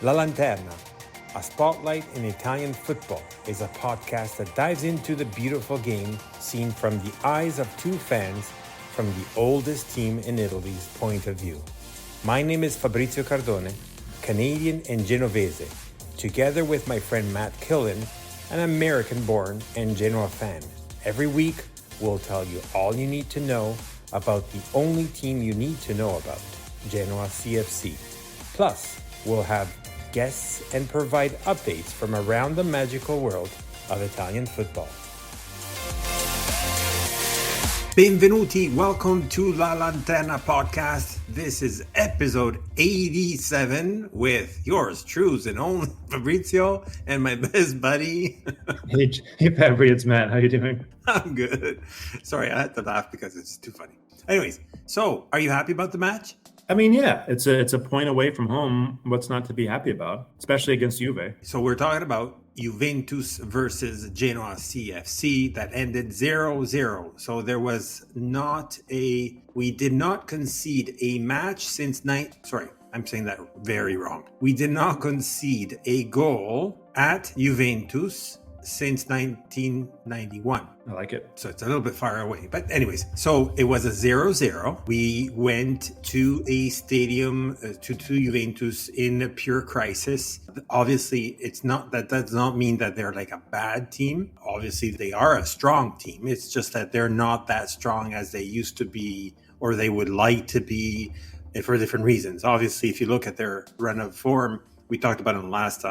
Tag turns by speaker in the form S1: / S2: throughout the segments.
S1: La Lanterna, a spotlight in Italian football, is a podcast that dives into the beautiful game seen from the eyes of two fans from the oldest team in Italy's point of view. My name is Fabrizio Cardone, Canadian and Genovese, together with my friend Matt Killen, an American-born and Genoa fan. Every week, we'll tell you all you need to know about the only team you need to know about, Genoa CFC. Plus, we'll have guests and provide updates from around the magical world of Italian football. Benvenuti, welcome to La Lanterna podcast. This is episode 87 with yours trues and only Fabrizio and my best buddy.
S2: Hey Fabry, it's Matt. How you doing?
S1: I'm good. Sorry, I had to laugh because it's too funny. Anyways, so are you happy about the match?
S2: I mean, yeah, it's a point away from home. What's not to be happy about, especially against Juve?
S1: So we're talking about Juventus versus Genoa CFC that ended 0-0. So there was we did not concede a match since I'm saying that very wrong. We did not concede a goal at Juventus since 1991.
S2: I like it.
S1: So it's a little bit far away. But anyways, so it was a 0-0. We went to a stadium to Juventus in a pure crisis. Obviously, that does not mean that they're like a bad team. Obviously, they are a strong team. It's just that they're not that strong as they used to be or they would like to be for different reasons. Obviously, if you look at their run of form, we talked about it in the last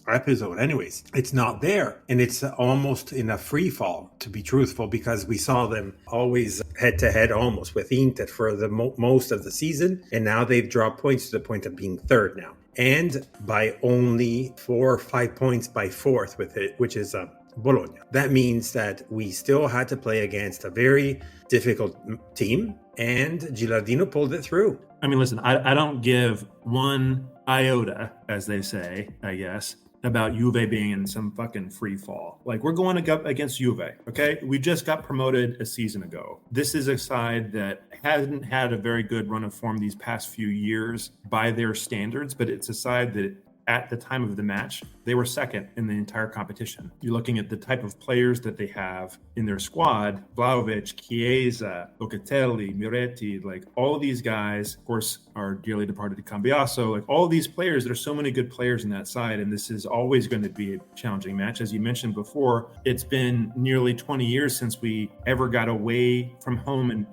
S1: episode. Anyways, it's not there, and it's almost in a free fall, to be truthful, because we saw them always head to head almost with Inter for the most of the season, and now they've dropped points to the point of being third now, and by only 4 or 5 points by fourth with it, which is Bologna. That means that we still had to play against a very difficult team, and Gilardino pulled it through.
S2: I mean, listen, I don't give one iota, as they say, I guess, about Juve being in some fucking free fall. Like, we're going up against Juve, okay? We just got promoted a season ago. This is a side that hasn't had a very good run of form these past few years by their standards, but it's a side that at the time of the match, they were second in the entire competition. You're looking at the type of players that they have in their squad: Vlahovic, Chiesa, Locatelli, Miretti, like all of these guys, of course, are dearly departed Cambiaso, like all of these players. There's so many good players in that side, and this is always going to be a challenging match. As you mentioned before, it's been nearly 20 years since we ever got away from home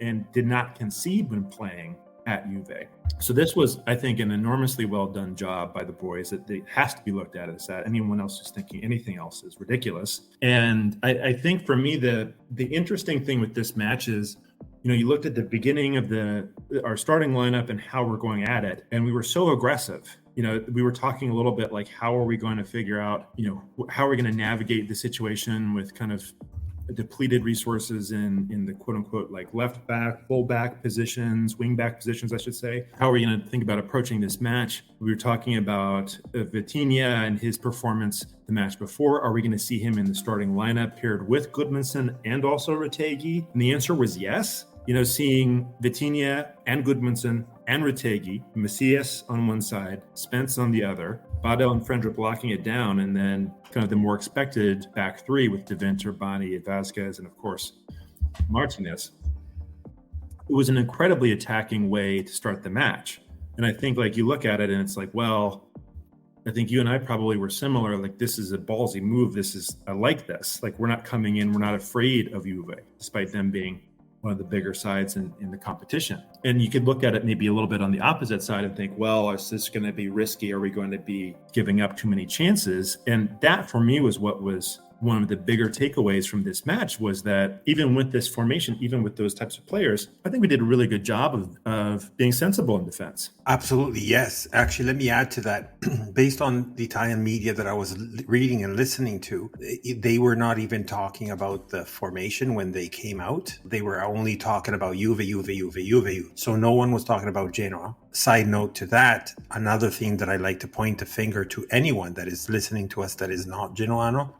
S2: and did not concede when playing at Juve. So this was, I think, an enormously well done job by the boys. That it has to be looked at as that. Anyone else who's thinking anything else is ridiculous. And I think for me, the interesting thing with this match is, you looked at the beginning of our starting lineup and how we're going at it, and we were so aggressive. We were talking a little bit like, how are we going to figure out, how are we going to navigate the situation with kind of depleted resources in the quote unquote like left back, full back positions, wing back positions, I should say. How are we going to think about approaching this match? We were talking about Vitinha and his performance the match before. Are we going to see him in the starting lineup paired with Gudmundsson and also Retegui? And the answer was yes. Seeing Vitinha and Gudmundsson and Retegui, Macias on one side, Spence on the other, Badel and Frendrup blocking it down, and then kind of the more expected back three with De Winter, Bani, Vasquez, and of course, Martinez. It was an incredibly attacking way to start the match. And I think like you look at it and it's like, well, I think you and I probably were similar. Like, this is a ballsy move. I like this. Like, we're not coming in. We're not afraid of Juve, despite them being one of the bigger sides in the competition. And you could look at it maybe a little bit on the opposite side and think, well, is this going to be risky? Are we going to be giving up too many chances? And that for me was what was one of the bigger takeaways from this match, was that even with this formation, even with those types of players, I think we did a really good job of being sensible in defense.
S1: Absolutely, yes. Actually, let me add to that. Based on the Italian media that I was reading and listening to, they were not even talking about the formation when they came out. They were only talking about Juve. So no one was talking about Genoa. side note to that, another thing that I like to point a finger to anyone that is listening to us that is not Genoa,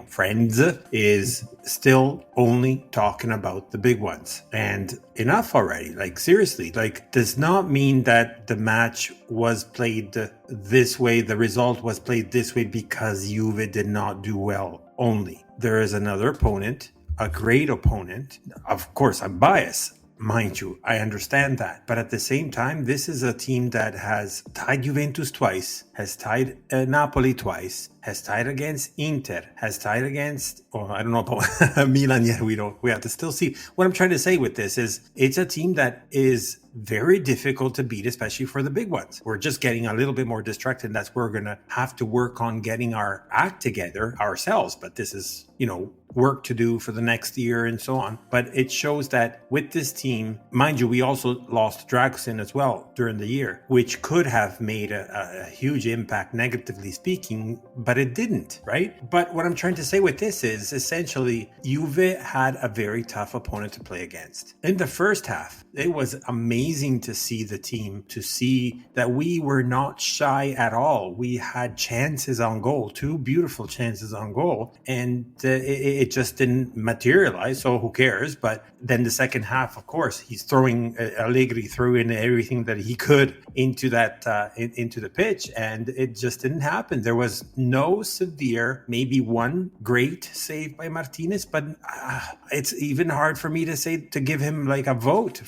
S1: friends, is still only talking about the big ones. And enough already. Like, seriously, like, does not mean that the match was played this way, the result was played this way because Juve did not do well only. There is another opponent, a great opponent. Of course, I'm biased. Mind you, I understand that. But at the same time, this is a team that has tied Juventus twice, has tied Napoli twice, has tied against Inter, has tied against, I don't know about Milan yet. We have to still see. What I'm trying to say with this is it's a team that is very difficult to beat, especially for the big ones. We're just getting a little bit more distracted. That's where we're going to have to work on getting our act together ourselves. But this is, work to do for the next year and so on. But it shows that with this team, mind you, we also lost Draxin as well during the year, which could have made a huge impact, negatively speaking, but it didn't, right? But what I'm trying to say with this is essentially Juve had a very tough opponent to play against. In the first half, it was amazing to see the team, to see that we were not shy at all. We had chances on goal, 2 beautiful chances on goal, and it just didn't materialize, so who cares? But then the second half, of course, he's throwing, Allegri threw in everything that he could into that into the pitch, and it just didn't happen. There was no severe, maybe one great save by Martinez, but it's even hard for me to give him like a vote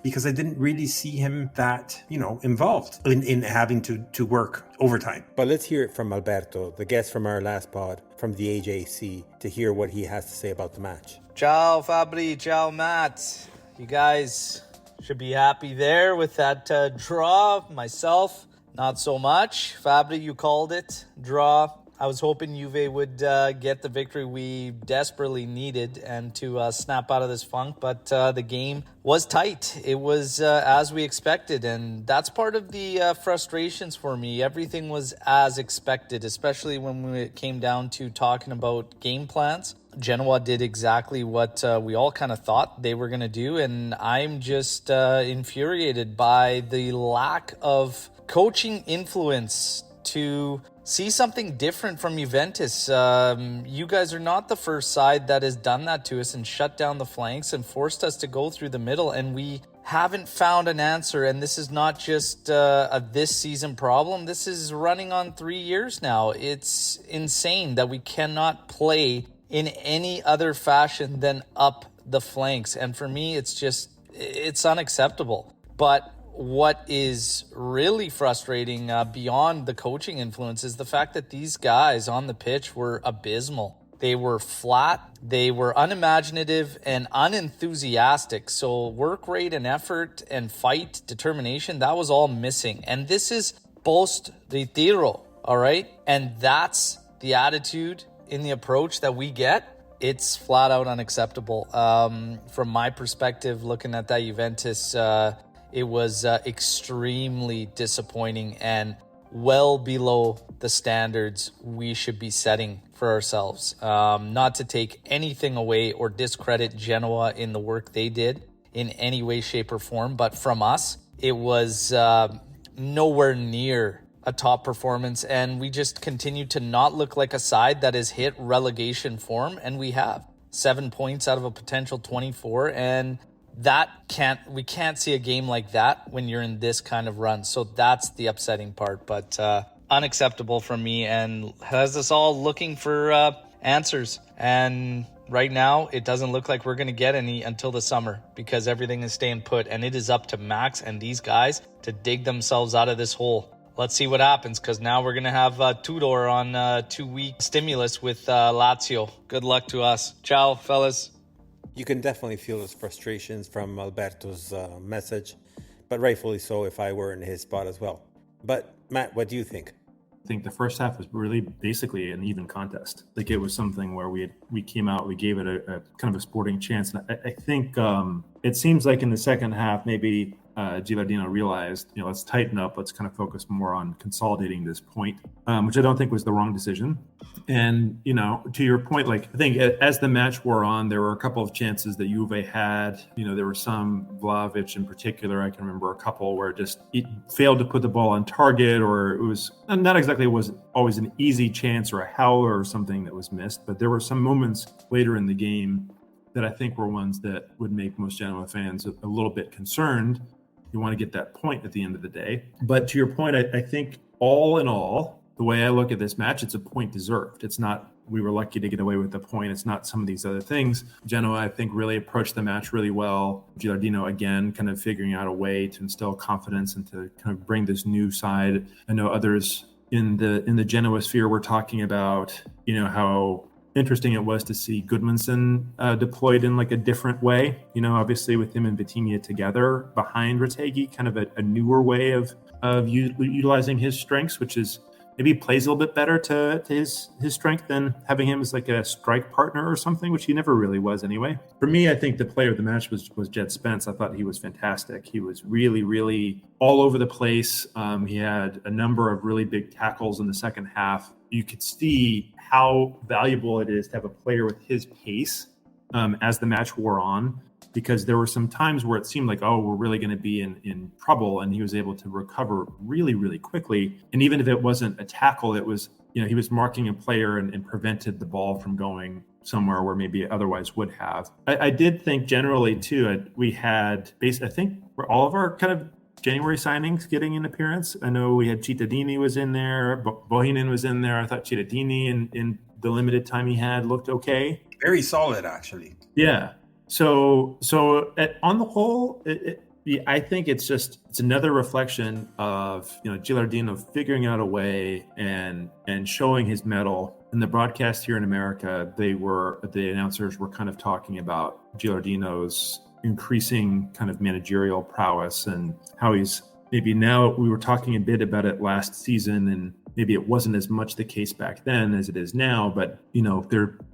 S1: because I didn't really see him that, involved in having to work overtime.
S3: But let's hear it from Alberto, the guest from our last pod from the AJC, to hear what he has to say about the match.
S4: Ciao Fabry, ciao Matt. You guys should be happy there with that draw. Myself, not so much. Fabry, you called it. Draw. I was hoping Juve would get the victory we desperately needed and to snap out of this funk, but the game was tight. It was as we expected, and that's part of the frustrations for me. Everything was as expected, especially when it came down to talking about game plans. Genoa did exactly what we all kind of thought they were going to do, and I'm just infuriated by the lack of coaching influence to see something different from Juventus. You guys are not the first side that has done that to us and shut down the flanks and forced us to go through the middle, and we haven't found an answer. And this is not just a this season problem. This is running on 3 years now. It's insane that we cannot play in any other fashion than up the flanks. And for me, it's unacceptable. But what is really frustrating beyond the coaching influence is the fact that these guys on the pitch were abysmal. They were flat, they were unimaginative and unenthusiastic. So work rate and effort and fight, determination, that was all missing. And this is post retiro, all right? And that's the attitude in the approach that we get. It's flat out unacceptable. From my perspective, looking at that Juventus, it was extremely disappointing and well below the standards we should be setting for ourselves. Not to take anything away or discredit Genoa in the work they did in any way, shape, or form, but from us, it was nowhere near a top performance, and we just continue to not look like a side that has hit relegation form, and we have 7 points out of a potential 24, and we can't see a game like that when you're in this kind of run. So that's the upsetting part, but unacceptable from me, and has us all looking for answers. And right now, it doesn't look like we're going to get any until the summer because everything is staying put, and it is up to Max and these guys to dig themselves out of this hole. Let's see what happens, because now we're going to have Tudor on 2-week stimulus with Lazio. Good luck to us. Ciao, fellas.
S3: You can definitely feel his frustrations from Alberto's message, but rightfully so if I were in his spot as well. But Matt, what do you think?
S2: I think the first half was really basically an even contest. Like, it was something where we came out, we gave it a kind of a sporting chance. And I think it seems like in the second half, maybe Gilardino realized, let's tighten up. Let's kind of focus more on consolidating this point, which I don't think was the wrong decision. And, to your point, like, I think as the match wore on, there were a couple of chances that Juve had. There were some, Vlahovic in particular, I can remember a couple where just it failed to put the ball on target, or it was not exactly, it was always an easy chance or a howler or something that was missed. But there were some moments later in the game that I think were ones that would make most Genoa fans a little bit concerned. You want to get that point at the end of the day. But to your point, I think all in all, the way I look at this match, it's a point deserved. It's not, we were lucky to get away with the point. It's not some of these other things. Genoa, I think, really approached the match really well. Gilardino, again, kind of figuring out a way to instill confidence and to kind of bring this new side. I know others in the Genoa sphere were talking about, how interesting it was to see Gudmundsson deployed in like a different way, obviously with him and Vitinha together behind Retegui, kind of a newer way of utilizing his strengths, which is maybe plays a little bit better to his strength than having him as like a strike partner or something, which he never really was anyway. For me, I think the player of the match was Jed Spence. I thought he was fantastic. He was really, really all over the place. He had a number of really big tackles in the second half. You could see how valuable it is to have a player with his pace as the match wore on, because there were some times where it seemed like, we're really going to be in trouble, and he was able to recover really, really quickly. And even if it wasn't a tackle, it was, he was marking a player and prevented the ball from going somewhere where maybe it otherwise would have. I did think generally too, we had I think all of our kind of January signings getting an appearance. I know we had Cittadini was in there, Bohinen was in there. I thought Cittadini in the limited time he had looked okay.
S1: Very solid, actually.
S2: Yeah. So on the whole, I think it's another reflection of Gilardino figuring out a way and showing his mettle. In the broadcast here in America, the announcers were kind of talking about Gilardino's increasing kind of managerial prowess and how he's maybe now, we were talking a bit about it last season, and maybe it wasn't as much the case back then as it is now, but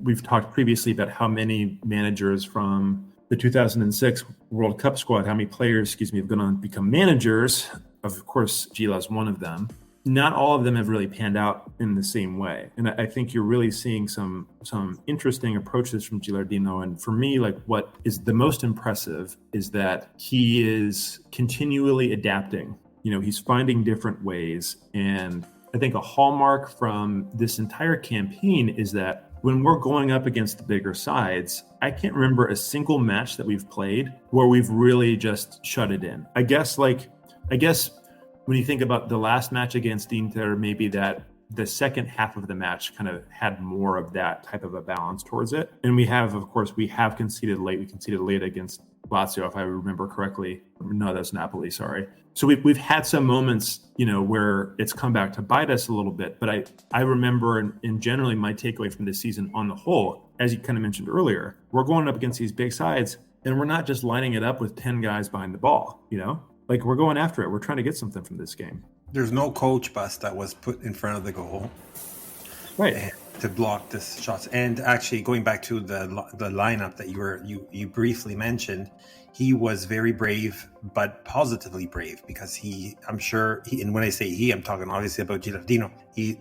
S2: we've talked previously about how many managers from the 2006 World Cup squad, how many players, have gone on to become managers. Of course, Gila's one of them. Not all of them have really panned out in the same way. And I think you're really seeing some interesting approaches from Gilardino. And for me, like, what is the most impressive is that he is continually adapting. He's finding different ways. And I think a hallmark from this entire campaign is that when we're going up against the bigger sides, I can't remember a single match that we've played where we've really just shut it in. I guess when you think about the last match against Inter, maybe that the second half of the match kind of had more of that type of a balance towards it. And we have conceded late. We conceded late against Lazio, if I remember correctly. No, that's Napoli, sorry. So we've had some moments, where it's come back to bite us a little bit. But I remember, and generally my takeaway from this season on the whole, as you kind of mentioned earlier, we're going up against these big sides, and we're not just lining it up with 10 guys behind the ball, Like, we're going after it. We're trying to get something from this game.
S1: There's no coach bus that was put in front of the goal,
S2: right,
S1: to block this shots. And actually, going back to the lineup that you briefly mentioned, he was very brave, but positively brave, because I'm sure and when I say he, I'm talking obviously about Gilardino. He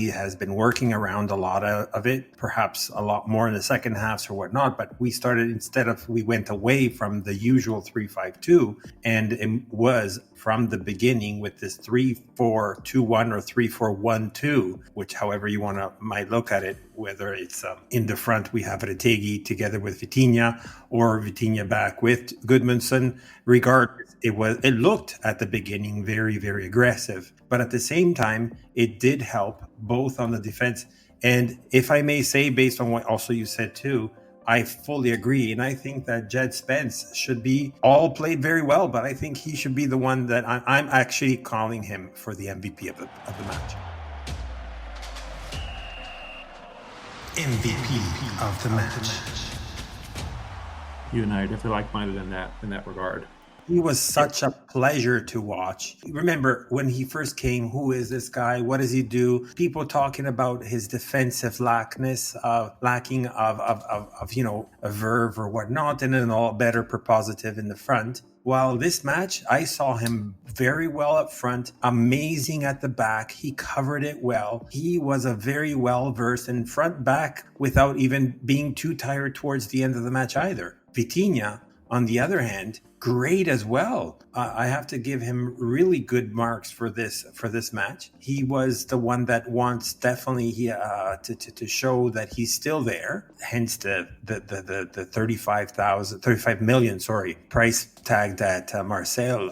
S1: has been working around a lot of it, perhaps a lot more in the second halves or whatnot. But we went away from the usual 3-5-2, and it was from the beginning with this 3-4-2-1 or 3-4-1-2, which however you might look at it, whether it's in the front we have Retegui together with Vitinha, or Vitinha back with Gudmundsson. Regardless, it looked at the beginning very, very aggressive, but at the same time, it did help both on the defense. And if I may say, based on what also you said too, I fully agree. And I think that Jed Spence should be all played very well, but I think he should be the one that I'm actually calling him for the MVP of the match. MVP of the match.
S2: You and I are definitely like-minded in that regard.
S1: He was such a pleasure to watch. Remember when he first came, who is this guy? What does he do? People talking about his defensive lacking of a verve or whatnot, and then all better propositive in the front. While this match, I saw him very well up front, amazing at the back. He covered it well. He was a very well-versed in front back without even being too tired towards the end of the match either. Vitinha, on the other hand, great as well. I have to give him really good marks for this match. He was the one that wants definitely to show that he's still there. Hence the 35 million price tag that Marseille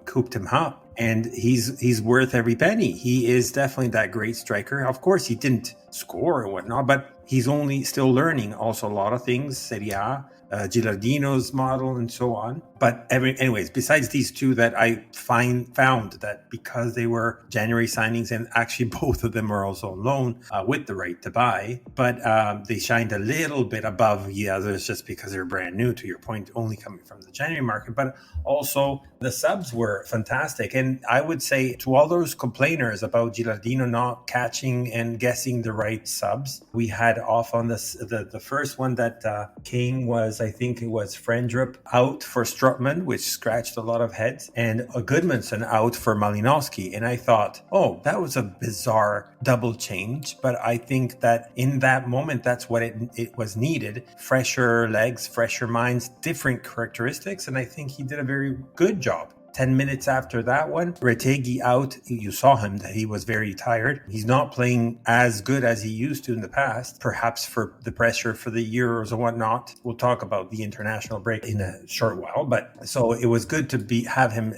S1: cooped him up. And he's worth every penny. He is definitely that great striker. Of course, he didn't score or whatnot, but he's only still learning also a lot of things, Serie A, Gilardino's model, and so on. But anyways, besides these two that I found that because they were January signings, and actually both of them are also on loan with the right to buy, but they shined a little bit above the others just because they're brand new, to your point, only coming from the January market. But also the subs were fantastic. And I would say to all those complainers about Gilardino not catching and guessing the right subs, we had off on this, the first one that came was, I think it was Frendrup out for Strootman, which scratched a lot of heads, and Goodmanson out for Malinowski. And I thought, oh, that was a bizarre double change. But I think that in that moment, that's what it was needed. Fresher legs, fresher minds, different characteristics. And I think he did a very good job. 10 minutes after that one, Retegui out. You saw him that he was very tired. He's not playing as good as he used to in the past, perhaps for the pressure for the Euros or whatnot. We'll talk about the international break in a short while. But so it was good to have him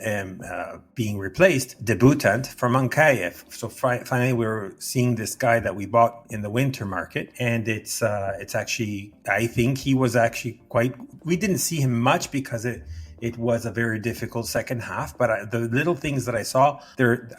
S1: being replaced, debutant from Ankayev. So finally, we were seeing this guy that we bought in the winter market, and it's actually, I think he was actually quite. We didn't see him much because it was a very difficult second half, but the little things that I saw,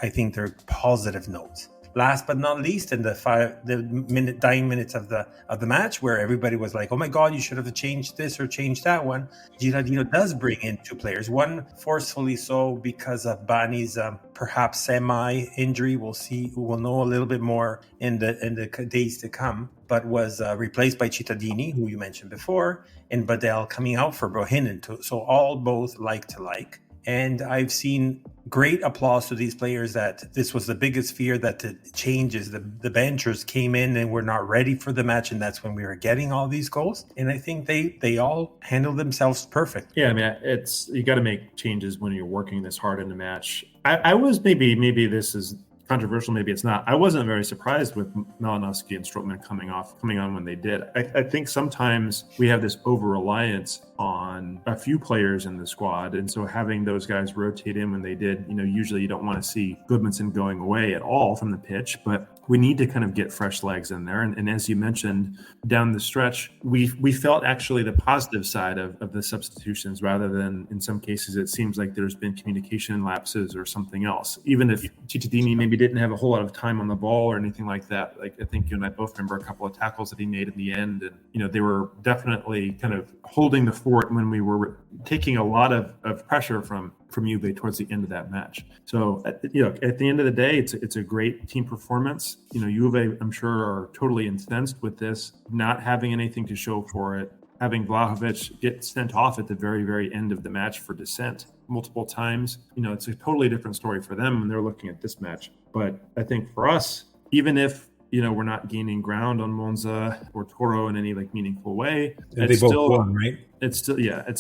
S1: I think they're positive notes. Last but not least, in the dying minutes of the match, where everybody was like, "Oh my God, you should have changed this or changed that one." Gilardino does bring in two players. One forcefully so because of Bani's perhaps semi-injury. We'll see. We'll know a little bit more in the days to come. But was replaced by Cittadini, who you mentioned before, and Badel coming out for Bohinen. So all both like to like. And I've seen great applause to these players that this was the biggest fear, that the changes, the benchers came in and were not ready for the match. And that's when we were getting all these goals. And I think they all handled themselves perfect.
S2: Yeah, I mean, you got to make changes when you're working this hard in a match. I was maybe this is controversial, maybe it's not. I wasn't very surprised with Malinowski and Strootman coming on when they did. I think sometimes we have this over-reliance on a few players in the squad, and so having those guys rotate in when they did, usually you don't want to see Goodmanson going away at all from the pitch, but we need to kind of get fresh legs in there. And as you mentioned, down the stretch, we felt actually the positive side of the substitutions, rather than in some cases it seems like there's been communication lapses or something else. Even if Cittadini maybe didn't have a whole lot of time on the ball or anything like that, like I think you and I both remember a couple of tackles that he made in the end, and they were definitely kind of holding the fort when we were taking a lot of pressure from Juve towards the end of that match. So at the end of the day, it's a great team performance. Juve, I'm sure, are totally incensed with this, not having anything to show for it, having Vlahovic get sent off at the very, very end of the match for dissent multiple times. It's a totally different story for them when they're looking at this match. But I think for us, even if we're not gaining ground on Monza or Toro in any meaningful way,
S1: they both won, right?
S2: It's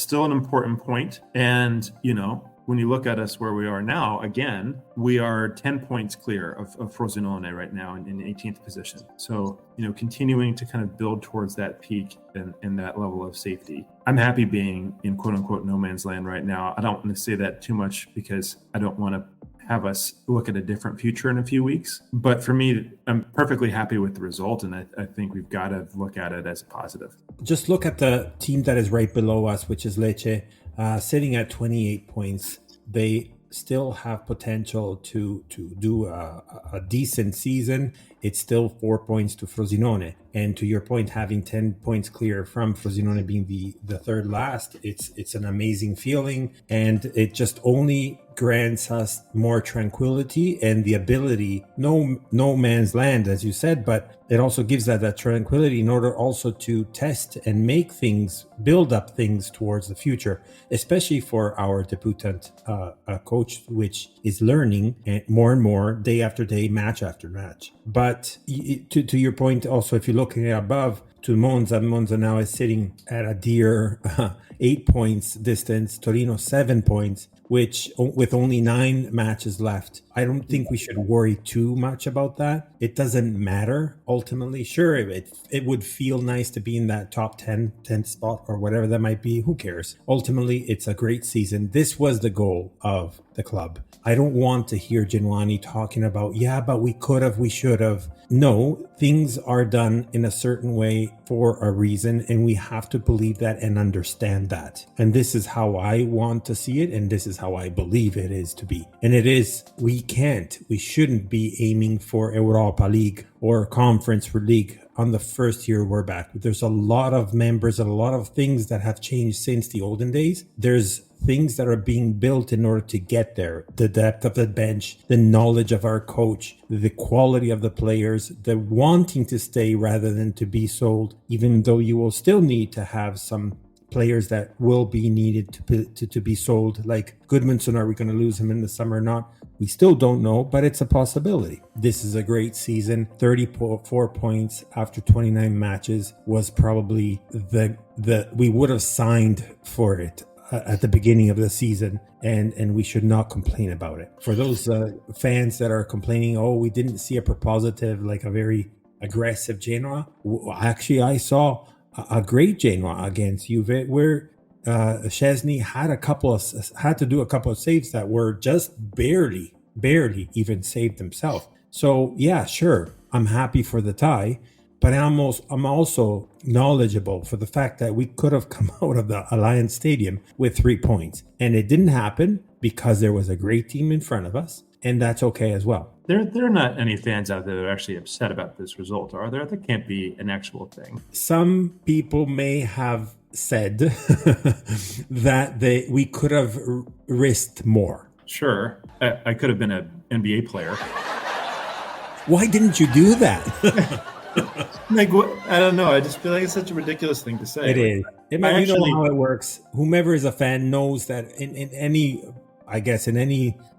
S2: still an important point. And when you look at us where we are now, again, we are 10 points clear of Frosinone right now in 18th position. So, continuing to kind of build towards that peak and that level of safety. I'm happy being in quote unquote no man's land right now. I don't want to say that too much because I don't want to have us look at a different future in a few weeks. But for me, I'm perfectly happy with the result. And I think we've got to look at it as a positive.
S1: Just look at the team that is right below us, which is Lecce, sitting at 28 points. They still have potential to do a decent season. it's still 4 points to Frosinone. And to your point, having 10 points clear from Frosinone being the third last, it's an amazing feeling. And it just only grants us more tranquility and the ability, no man's land, as you said, but it also gives that tranquility in order also to test and make things, build up things towards the future, especially for our debutant coach, which is learning more and more day after day, match after match. But to your point, also, if you're looking above to Monza now is sitting at a dear 8 points distance, Torino 7 points, which with only 9 matches left. I don't think we should worry too much about that. It doesn't matter ultimately. Sure, it would feel nice to be in that top 10th spot or whatever that might be. Who cares? Ultimately, it's a great season. This was the goal of the club. I don't want to hear Genuani talking about, yeah, but we could have, we should have. No, things are done in a certain way for a reason, and we have to believe that and understand that. And this is how I want to see it, and this is how I believe it is to be. And it is, we shouldn't be aiming for Europa League or Conference League on the first year we're back. There's a lot of members and a lot of things that have changed since the olden days. There's things that are being built in order to get there. The depth of the bench, the knowledge of our coach, the quality of the players, the wanting to stay rather than to be sold, even though you will still need to have some players that will be needed to be sold, like Goodmanson. Are we going to lose him in the summer or not? We still don't know, but it's a possibility. This is a great season. 34 points after 29 matches was probably we would have signed for it at the beginning of the season, and we should not complain about it. For those fans that are complaining, oh, we didn't see a propositive, like a very aggressive Genoa. Actually, I saw a great Genoa against Juve, where Szczesny had to do a couple of saves that were just barely even saved himself. So yeah, sure, I'm happy for the tie, but I'm also knowledgeable for the fact that we could have come out of the Alliance Stadium with 3 points, and it didn't happen because there was a great team in front of us, and that's okay as well.
S2: There are not any fans out there that are actually upset about this result, are there? That can't be an actual thing.
S1: Some people may have said that we could have risked more.
S2: Sure, I could have been an NBA player.
S1: Why didn't you do that?
S2: Like, what? I don't know. I just feel like it's such a ridiculous thing to say.
S1: It is. You know how it works. Whomever is a fan knows that in any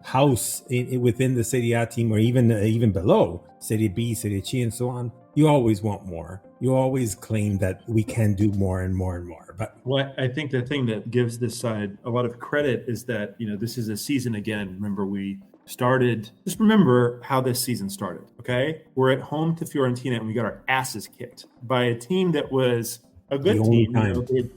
S1: house within the Serie A team, or even below Serie B, Serie C, and so on, you always want more. You always claim that we can do more and more and more. But
S2: I think the thing that gives this side a lot of credit is that, this is a season again. Remember, just remember how this season started, okay? We're at home to Fiorentina and we got our asses kicked by a team that was a good team.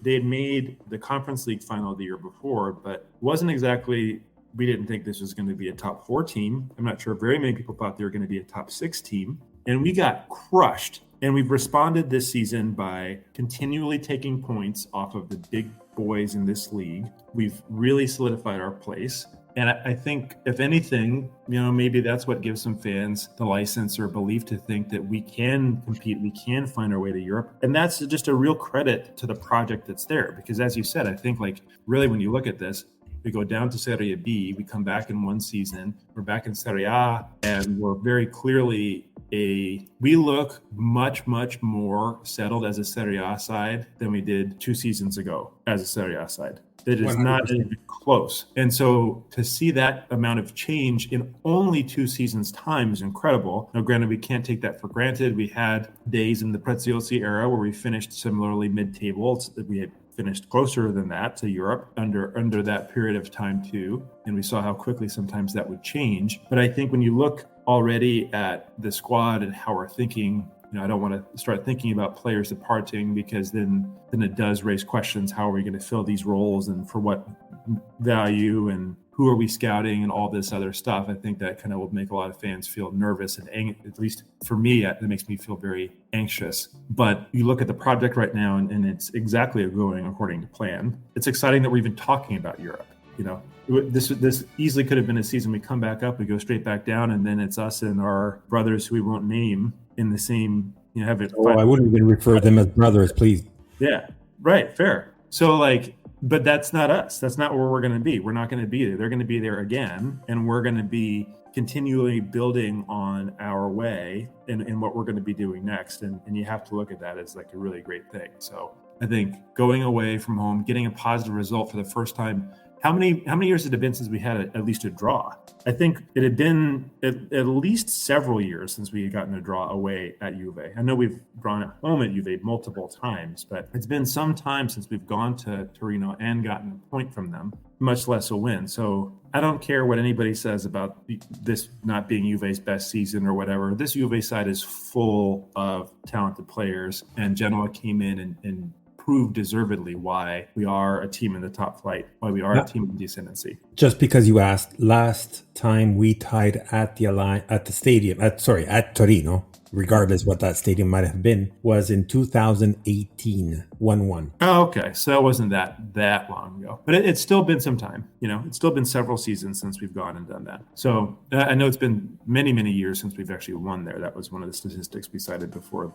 S2: They had made the Conference League final the year before, but wasn't exactly, we didn't think this was going to be a top 4 team. I'm not sure very many people thought they were going to be a top 6 team. And we got crushed. And we've responded this season by continually taking points off of the big boys in this league. We've really solidified our place. And I think, if anything, maybe that's what gives some fans the license or belief to think that we can compete, we can find our way to Europe. And that's just a real credit to the project that's there. Because as you said, I think, really when you look at this, we go down to Serie B, we come back in one season, we're back in Serie A, and we're very clearly we look much, much more settled as a Serie A side than we did 2 seasons ago as a Serie A side. It is 100%. Not even close. And so to see that amount of change in only 2 seasons' time is incredible. Now, granted, we can't take that for granted. We had days in the Preziosi era where we finished similarly mid-table. We had finished closer than that to Europe under that period of time too. And we saw how quickly sometimes that would change. But I think when you look already at the squad and how we're thinking, I don't want to start thinking about players departing, because then it does raise questions. How are we going to fill these roles, and for what value, and who are we scouting, and all this other stuff? I think that kind of will make a lot of fans feel nervous, and at least for me, it makes me feel very anxious. But you look at the project right now, and it's exactly going according to plan. It's exciting that we're even talking about Europe. This easily could have been a season we come back up, we go straight back down, and then it's us and our brothers who we won't name in the same, have it.
S3: Oh, I wouldn't even refer them as brothers, please.
S2: Yeah, right, fair. So but that's not us. That's not where we're going to be. We're not going to be there. They're going to be there again, and we're going to be continually building on our way in what we're going to be doing next. And you have to look at that as like a really great thing. So I think going away from home, getting a positive result for the first time. How many years had it been since we had at least a draw? I think it had been at least several years since we had gotten a draw away at Juve. I know we've drawn at home at Juve multiple times, but it's been some time since we've gone to Torino and gotten a point from them, much less a win. So I don't care what anybody says about this not being Juve's best season or whatever. This Juve side is full of talented players, and Genoa came in and proved deservedly why we are a team in the top flight, why we are a team in descendancy.
S3: Just because you asked, last time we tied at the stadium, at Torino, regardless what that stadium might have been, was in 2018, 1-1.
S2: Oh, okay. So that wasn't that long ago. But it's still been some time. It's still been several seasons since we've gone and done that. So I know it's been many, many years since we've actually won there. That was one of the statistics we cited before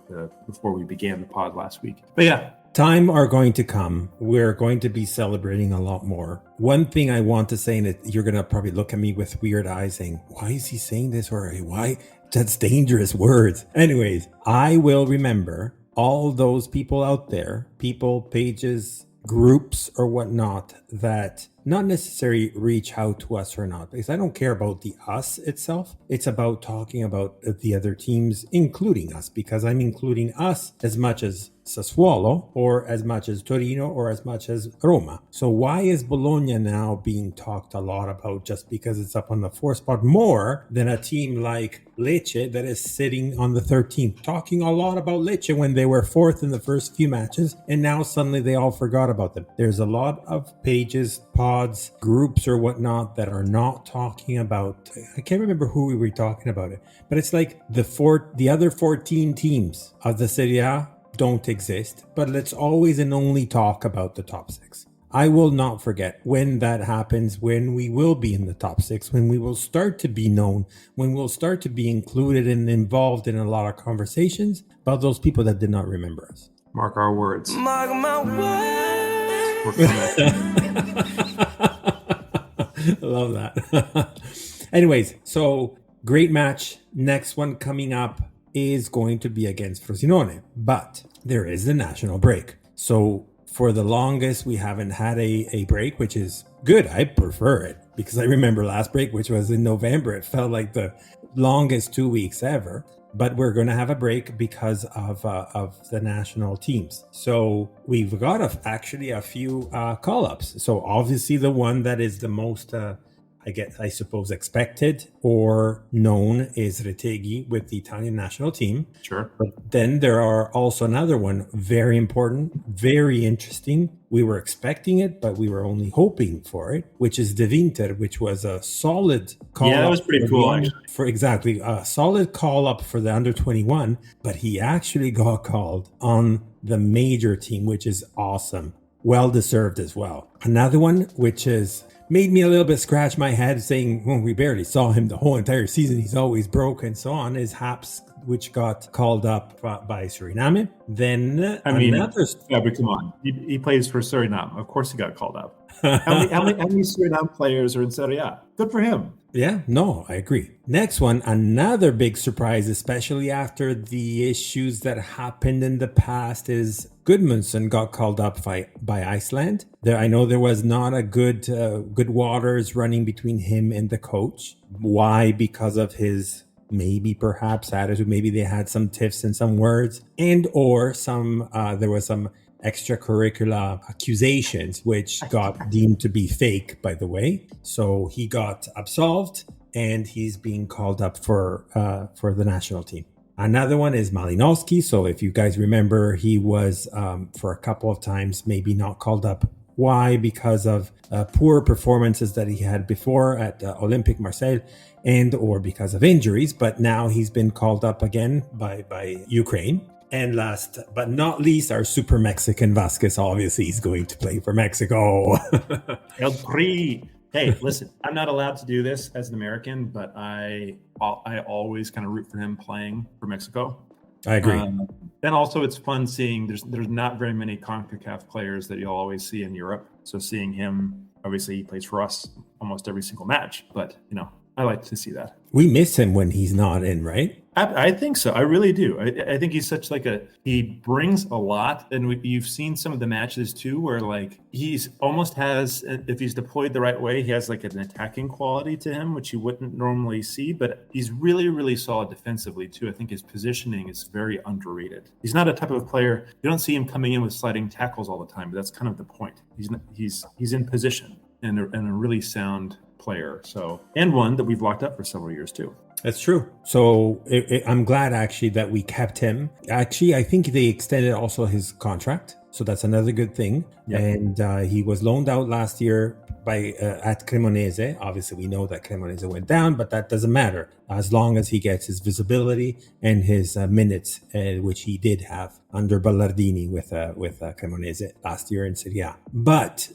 S2: we began the pod last week. But yeah.
S3: Time are going to come. We're going to be celebrating a lot more. One thing I want to say, and you're going to probably look at me with weird eyes saying, why is he saying this? Or why? That's dangerous words. Anyways, I will remember all those people out there, people, pages, groups or whatnot that not necessarily reach out to us or not, because I don't care about the us itself. It's about talking about the other teams, including us, because I'm including us as much as Sassuolo or as much as Torino or as much as Roma. So why is Bologna now being talked a lot about just because it's up on the 4th spot more than a team like Lecce that is sitting on the 13th? Talking a lot about Lecce when they were 4th in the first few matches, and now suddenly they all forgot about them. There's a lot of pages, pods, groups or whatnot that are not talking about, I can't remember who we were talking about it, but it's like the other 14 teams of the Serie A don't exist, but let's always and only talk about the top 6. I will not forget when that happens, when we will be in the top 6, when we will start to be known, when we'll start to be included and involved in a lot of conversations about those people that did not remember us.
S2: Mark our words.
S5: Mark my words.
S3: I love that. Anyways, so great match. Next one coming up is going to be against Frosinone, but there is the national break. So for the longest, we haven't had a break, which is good. I prefer it because I remember last break, which was in November. It felt like the longest 2 weeks ever, but we're going to have a break because of the national teams. So we've got actually a few call-ups. So obviously the one that is the most I suppose expected or known is Retegui with the Italian national team.
S2: Sure.
S3: But then there are also another one, very important, very interesting. We were expecting it, but we were only hoping for it, which is De Winter, which was a solid call.
S2: Yeah, that was pretty cool, actually.
S3: Exactly, a solid call up for the under 21, but he actually got called on the major team, which is awesome. Well deserved as well. Another one, which is made me a little bit scratch my head saying, well, we barely saw him the whole entire season. He's always broke and so on, is Haps, which got called up by Suriname. Then
S2: Fabry, come on. He plays for Suriname. Of course he got called up. How many Suriname players are in Serie A? Good for him.
S3: Yeah, no, I agree. Next one, another big surprise, especially after the issues that happened in the past, is Gudmundsson got called up by Iceland. I know there was not a good waters running between him and the coach. Why? Because of his perhaps attitude. Maybe they had some tiffs and some words, and or there was some extracurricular accusations which got deemed to be fake, by the way. So he got absolved and he's being called up for the national team. Another one is Malinowski. So if you guys remember, he was for a couple of times maybe not called up. Why? Because of poor performances that he had before at Olympique Marseille, and or because of injuries. But now he's been called up again by Ukraine. And last but not least, our super Mexican Vasquez. Obviously, he's going to play for Mexico.
S2: El Tri. Hey, listen, I'm not allowed to do this as an American, but I always kind of root for him playing for Mexico.
S3: I agree.
S2: And also, it's fun seeing there's not very many CONCACAF players that you'll always see in Europe. So seeing him, obviously, he plays for us almost every single match. But I like to see that.
S3: We miss him when he's not in, right?
S2: I think so. I really do. I think he's such he brings a lot. And you've seen some of the matches too, where he's almost has, if he's deployed the right way, he has an attacking quality to him, which you wouldn't normally see, but he's really, really solid defensively too. I think his positioning is very underrated. He's not a type of player, you don't see him coming in with sliding tackles all the time, but that's kind of the point. He's in position and a really sound player. And one that we've locked up for several years too.
S3: That's true. So I'm glad actually that we kept him. Actually, I think they extended also his contract. So that's another good thing. Yep. And he was loaned out last year at Cremonese. Obviously, we know that Cremonese went down, but that doesn't matter as long as he gets his visibility and his minutes, which he did have under Ballardini with Cremonese last year in Serie A. But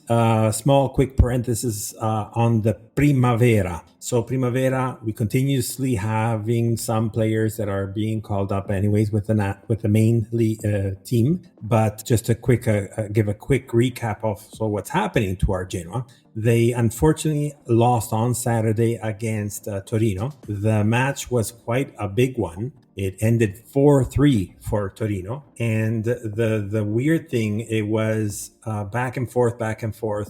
S3: small quick parenthesis on the Primavera. So Primavera, we continuously having some players that are being called up anyways with the main team. But just a quick give a quick recap of what's happening to our Genoa. They unfortunately lost on Saturday against Torino. The match was quite a big one. It ended 4-3 for Torino. And the weird thing, it was back and forth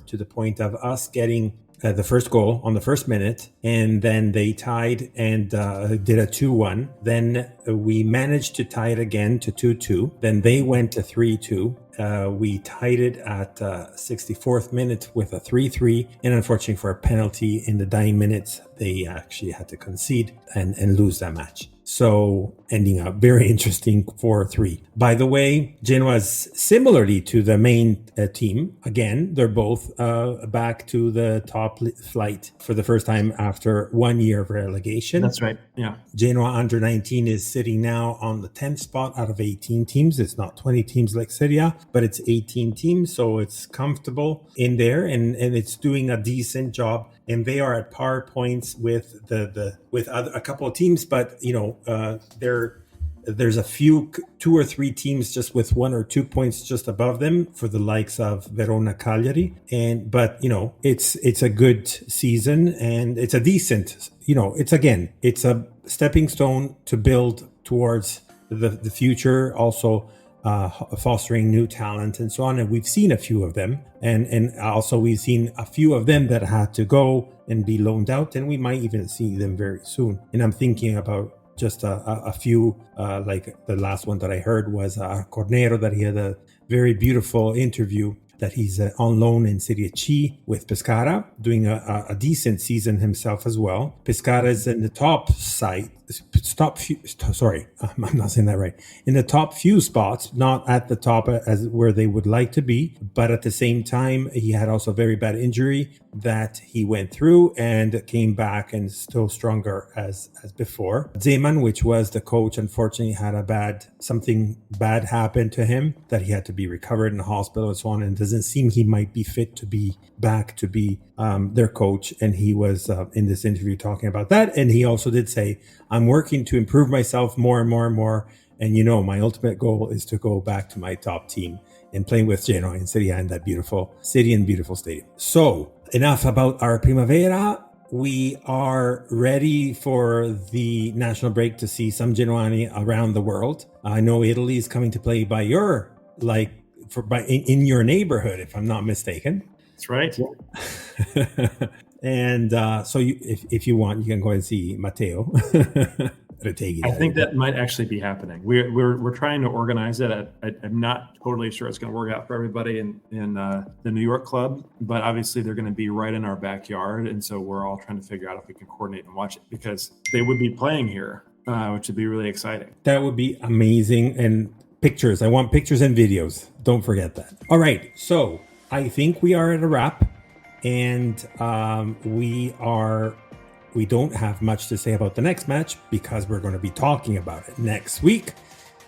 S3: to the point of us getting the first goal on the first minute, and then they tied and did a 2-1. Then we managed to tie it again to 2-2. Then they went to 3-2. We tied it at 64th minute with a 3-3, and unfortunately for a penalty in the dying minutes, they actually had to concede and lose that match. So ending up very interesting 4-3. By the way, Genoa is similarly to the main team. Again, they're both back to the top flight for the first time after 1 year of relegation.
S2: That's right. Yeah.
S3: Genoa under 19 is sitting now on the 10th spot out of 18 teams. It's not 20 teams like Serie A, but it's 18 teams. So it's comfortable in there and it's doing a decent job. And they are at par points with a couple of teams, but there's a few 2 or 3 teams just with 1 or 2 points just above them for the likes of Verona, Cagliari. But it's a good season and it's a decent, it's a stepping stone to build towards the future. Also, fostering new talent and so on. And we've seen a few of them. And also we've seen a few of them that had to go and be loaned out. And we might even see them very soon. And I'm thinking about just a few, like the last one that I heard was Cornero, that he had a very beautiful interview that he's on loan in Serie C with Pescara, doing a decent season himself as well. Pescara is in the top I'm not saying that right. In the top few spots, not at the top as where they would like to be, but at the same time, he had also a very bad injury that he went through and came back and still stronger as before. Zeman, which was the coach, unfortunately had something bad happen to him that he had to be recovered in the hospital and so on, and it doesn't seem he might be fit to be back to be their coach. And he was in this interview talking about that. And he also did say, I'm working to improve myself more and more and more. And my ultimate goal is to go back to my top team and playing with Genoa in Serie A in that beautiful city and beautiful stadium. So enough about our Primavera. We are ready for the national break to see some Genoani around the world. I know Italy is coming to play by your, in your neighborhood, if I'm not mistaken.
S2: That's right.
S3: And so if you want, you can go and see Matteo.
S2: I think that might actually be happening. We're trying to organize it. I'm not totally sure it's going to work out for everybody in the New York club, but obviously they're going to be right in our backyard, and so we're all trying to figure out if we can coordinate and watch it because they would be playing here, which would be really exciting.
S3: That would be amazing. And pictures. I want pictures and videos. Don't forget that. All right. So I think we are at a wrap, and we don't have much to say about the next match because we're going to be talking about it next week.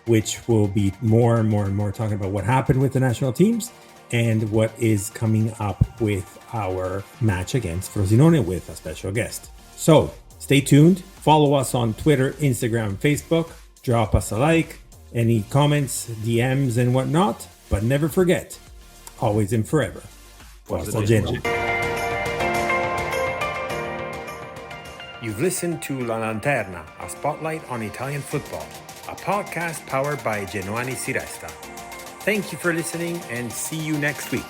S3: which will be more and more talking about what happened with the national teams and what is coming up with our match against Frosinone with a special guest. So stay tuned. Follow us on Twitter, Instagram, Facebook. Drop us a like, any comments, DMs, and whatnot. But never forget, always and forever, Forza Genoa.
S1: You've listened to La Lanterna, a spotlight on Italian football, a podcast powered by Genoani Si Resta. Thank you for listening and see you next week.